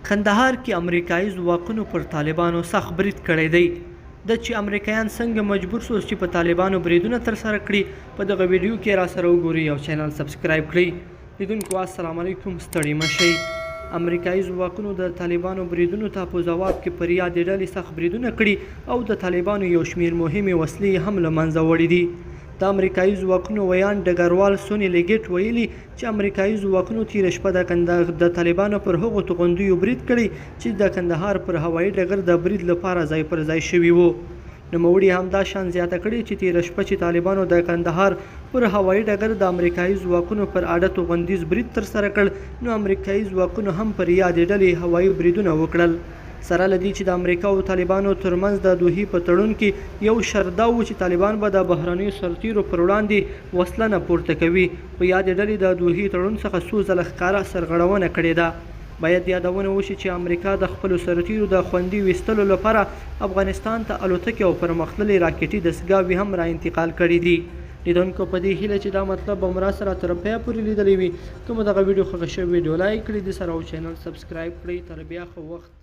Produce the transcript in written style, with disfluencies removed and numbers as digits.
کندهار کې امریکایي ځواکونو پر طالبانو سخت برید کړی دی. د چې امریکایان څنګه مجبور شول چې په طالبانو بریدونه ترسره کړي په دغه ویډیو کې را سره وګورئ او چینل سبسکرایب کړئ. لیدونکو السلام علیکم، ستړي مه شئ. امریکایي ځواکونو د طالبانو بریدونو ته په ځواب کې پر یادې ډلې سخت بریدونه کړي او د طالبانو یو شمېر مهمې وسلې هم له منځه وړي دي. د امریکایي ځواکونو ویان ډګروال سونی لیګټ ویلي چې امریکایي ځواکونو تېره شپه د طالبانو پر هغو توغندیو برید کړی چې د کندهار پر هوایي ډګر د برید لپاره ځای پر ځای شوي وو. نوموړي همدا شان زیاته کړې چې تېره شپه چې طالبانو د کندهار پر هوایي ډګر د امریکایي ځواکونو پر اډه توغندیز برید ترسره کړ، نو امریکایي ځواکونو هم پر یادې ډلې هوایي بریدونه وکړل. سره له دې چې د امریکا او طالبانو ترمنځ د دوحې په تړون کې یو شرط دا و چې طالبان به د بهرنیو سرتیرو پر وړاندې وسله نه پورته کوي. په یادې ډلې د دوحې تړون څخه څو ځله ښکاره سرغړونه کړې ده. باید یادونه وشي چې امریکا د خپلو سرتیرو د خوندي ویستلو لپاره افغانستان ته الوتکې او پرمختللې راکټي دستګاوې هم را انتقال کړي دي. لیدونکو په دې هیله چې دا مطلب به مو را سره تر پایه پورې لیدلی وي. که مو دغه ویډیو خوښه شوې ویډیو لایک کړئ، د سره او چینل سبسکرایب کړئ. تر بیا ښه وخت.